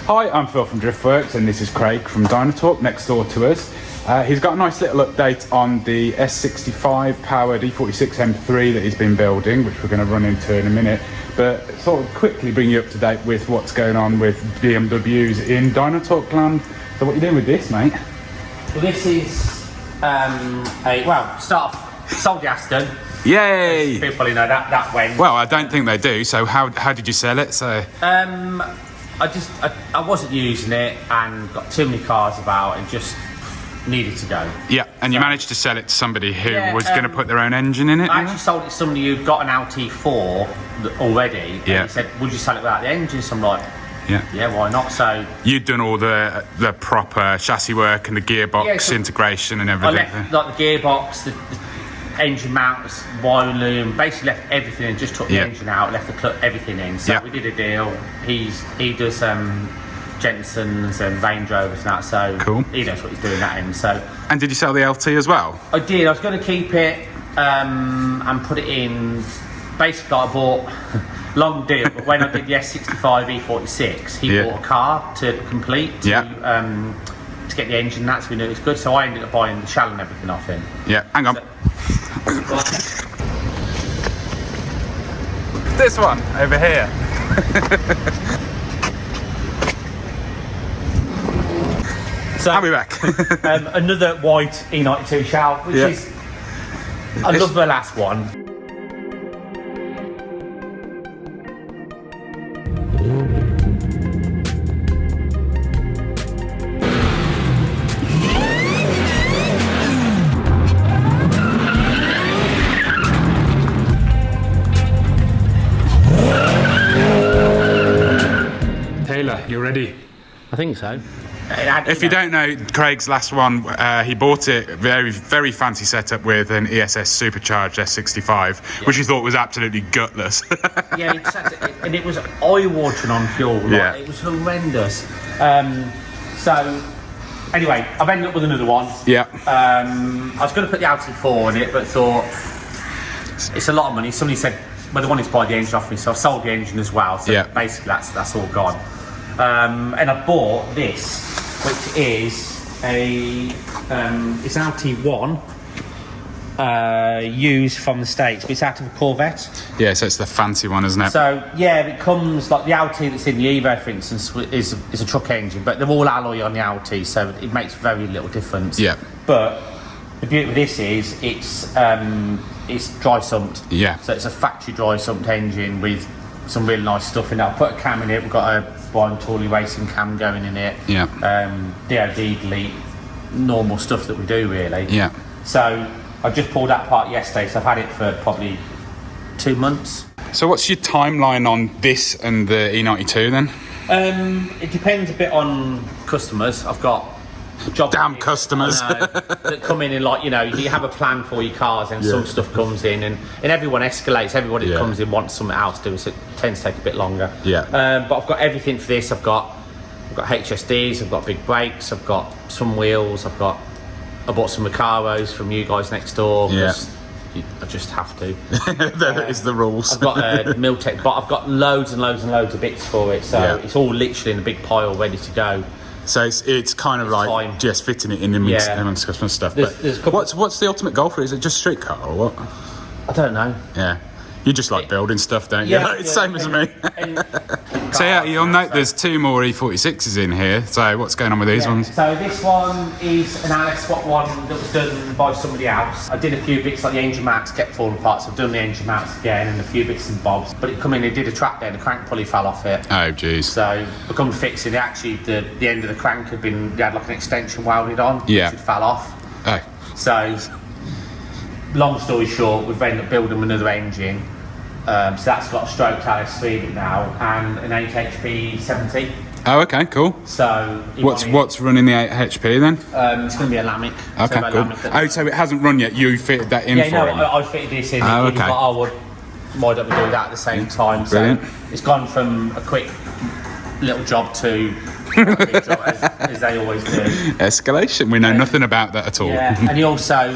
Hi, I'm Phil from Driftworks and this is Craig from Dynatalk next door to us. He's got a nice little update on the S65 powered E46 M3 that he's been building, which we're going to run into in a minute, but sort of quickly bring you up to date with what's going on with BMWs in Dynatalk land. So what are you doing with this, mate? Well, this is start off, sold the Aston. Yay! People probably know that went. Well, I don't think they do, so how did you sell it? So I wasn't using it and got too many cars about and just needed to go. Yeah, and you managed to sell it to somebody who was going to put their own engine in it? I actually sold it to somebody who'd got an LT4 already. And he said, would you sell it without the engine? So I'm like, yeah, why not? So you'd done all the proper chassis work and the gearbox integration and everything. I left like the gearbox, the engine mounts, wire loom, basically left everything and just took the engine out, left everything in. So we did a deal. He does Jensen's and Range Rovers and that, so he knows what he's doing that in. So. And did you sell the LT as well? I did. I was going to keep it and put it in. Basically, I bought long deal, but when I did the S65 E46, he bought a car to complete to get the engine. That's when it was good. So I ended up buying the shell and everything off him. Yeah, hang on. This one over here. So I'll be back. Another white E92 shell, which is I love the last one. Taylor, you ready? I think so. If you don't know, Craig's last one, he bought it very, very fancy setup with an ESS supercharged S65, which he thought was absolutely gutless. And it was eye-watering on fuel. Like, it was horrendous. So anyway, I've ended up with another one. Yeah. I was going to put the LT4 in it, but thought it's a lot of money. Somebody said, well, they wanted to buy the engine off me, so I've sold the engine as well. So basically, that's all gone. And I bought this, which is it's LT1 used from the States, but it's out of a Corvette. Yeah, so it's the fancy one, isn't it? So it comes like the LT that's in the Evo, for instance, is a truck engine, but they're all alloy on the LT, so it makes very little difference. Yeah. But the beauty of this is it's dry sumped. Yeah. So it's a factory dry sumped engine with some really nice stuff in it. I'll put a cam in it. We've got a Brian Tooley racing cam going in it. Yeah. DOD delete, normal stuff that we do really. Yeah. So I just pulled that part yesterday, so I've had it for probably 2 months. So what's your timeline on this and the E92 then? It depends a bit on customers. I've got damn customers that come in and you have a plan for your cars and some stuff comes in and everyone escalates. Everybody that comes in wants something else to do, so it tends to take a bit longer. But I've got everything for this. I've got HSDs, I've got big brakes, I've got some wheels, I bought some Recaros from you guys next door. I just have to. That is the rules. I've got a Miltech, but I've got loads and loads and loads of bits for it, so it's all literally in a big pile ready to go. So it's kind of like just fitting it in amongst customer stuff. There's what's the ultimate goal for it? Is it just street car or what? I don't know. Yeah. You just like building stuff, don't you? It's same as me. So you'll note there's 2 more E46s in here. So what's going on with these ones? So this one is an Alice Swap one that was done by somebody else. I did a few bits like the engine mounts kept falling apart, so I've done the engine mounts again and a few bits and bobs. But it did a track there, the crank pulley fell off it. Oh jeez. So I come fixing it. Actually, the end of the crank they had like an extension welded on, which had fell off. Oh. So long story short, we've ended up building another engine. So that's got a stroked LS3 in it now and an 8 HP 70. Oh, okay, cool. So what's running the 8 HP then? It's going to be a Lamic. Okay, cool. So it hasn't run yet. You fitted that in for him? I fitted this in. Oh, okay. Why don't we do that at the same time? Brilliant. So it's gone from a quick little job to a big job, as they always do. Escalation. We know nothing about that at all. Yeah, and he also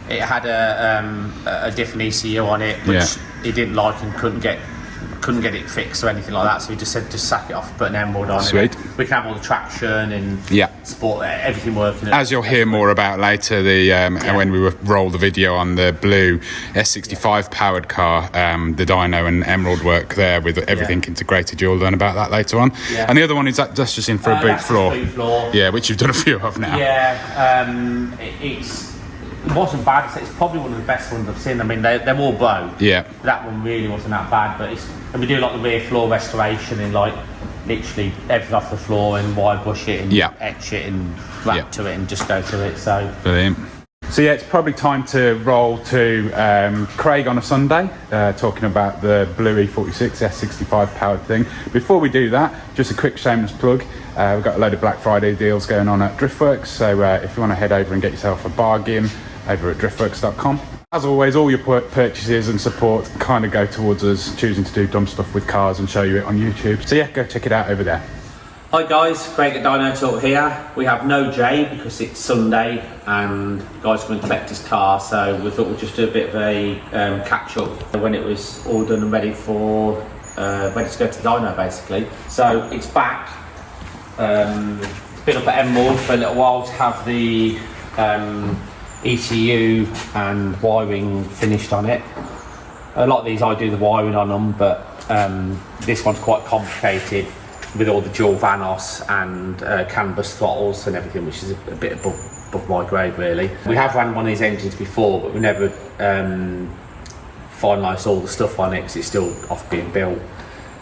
it had a different ECU on it, which he didn't like and couldn't get couldn't get it fixed or anything like that, so we just said just sack it off, put an Emerald on. Sweet. And we can have all the traction and sport, everything working. As you'll hear more about later, when we roll the video on the blue S65 powered car, the dyno and Emerald work there with everything integrated. You'll learn about that later on. And the other one is that's just in for a boot floor. Yeah, which you've done a few of now. Yeah, it wasn't bad. It's probably one of the best ones I've seen. I mean, they're all blown. Yeah. That one really wasn't that bad, but and we do like the rear floor restoration and like literally everything off the floor and wire brush it and etch it and wrap to it and just go to it. So brilliant. So yeah, it's probably time to roll to Craig on a Sunday, talking about the blue E46 S65 powered thing. Before we do that, just a quick shameless plug. We've got a load of Black Friday deals going on at Driftworks, so if you want to head over and get yourself a bargain over at driftworks.com. As always, all your purchases and support kind of go towards us choosing to do dumb stuff with cars and show you it on YouTube. So yeah, go check it out over there. Hi guys, Craig at Dyno Talk here. We have no Jay because it's Sunday and the guy's going to collect his car, so we thought we'd just do a bit of a catch up when it was all done and ready to go to Dyno basically. So it's back. It's been up at Emerald for a little while to have the ECU and wiring finished on it. A lot of these I do the wiring on them, but this one's quite complicated with all the dual Vanos and CAN bus throttles and everything, which is a bit above my grade really. We have ran one of these engines before, but we never finalised all the stuff on it because it's still off being built.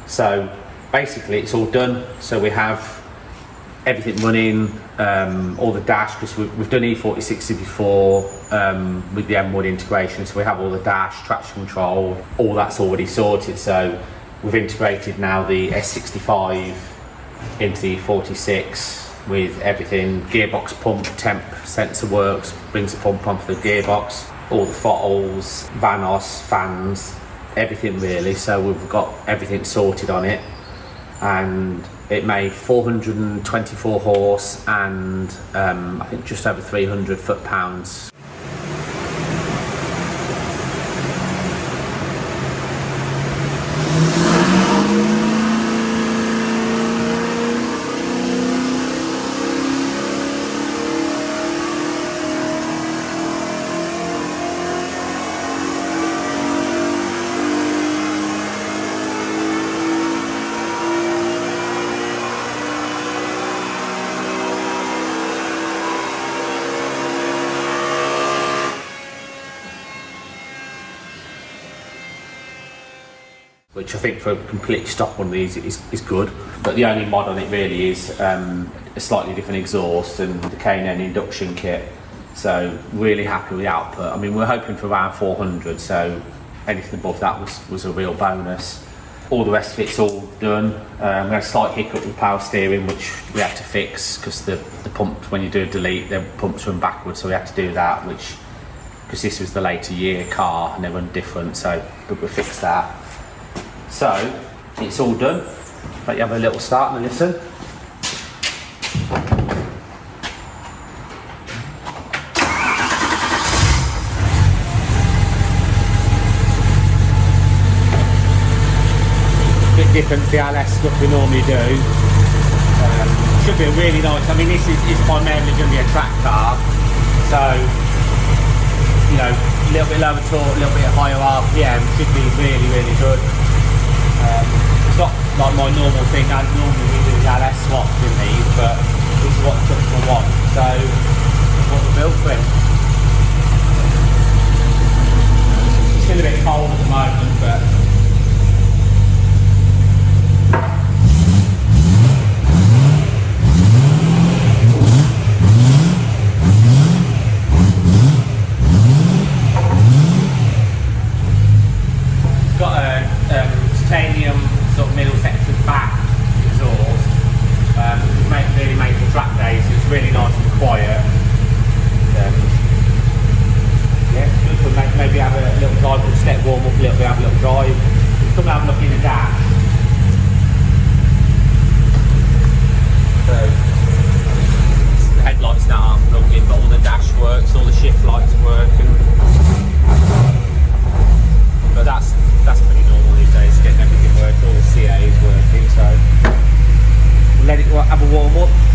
So basically it's all done. So we have everything running, all the dash, because we've done E46 before with the M1 integration, so we have all the dash, traction control, all that's already sorted. So we've integrated now the S65 into the E46 with everything. Gearbox pump temp sensor works, brings the pump onto the gearbox, all the throttles, Vanos, fans, everything really. So we've got everything sorted on it, and it made 424 horse and I think just over 300 foot-pounds. Which I think for a completely stock one of these is good, but the only mod on it really is a slightly different exhaust and the K&N induction kit. So really happy with the output. I mean, we're hoping for around 400, so anything above that was a real bonus. All the rest of it's all done. We had a slight hiccup with power steering, which we had to fix because the pumps, when you do a delete, the pumps run backwards, so we had to do that, because this was the later year car and they run different, so we fixed that. So it's all done. Let you have a little start and listen. Bit different to the LS stuff we normally do. Should be a really nice. I mean, this is primarily going to be a track car, so you know, a little bit lower torque, a little bit higher RPM should be really, really good. It's not like my normal thing. I normally we do the LS swaps in these, but this is what the customer wants, so it's what we built for him. It's still a bit cold at the moment, but got a titanium sort of middle section back exhaust, really made for track days, so it's really nice and quiet. Yeah, good to maybe have a little drive, step warm up a little bit, have a little drive. have a warm up.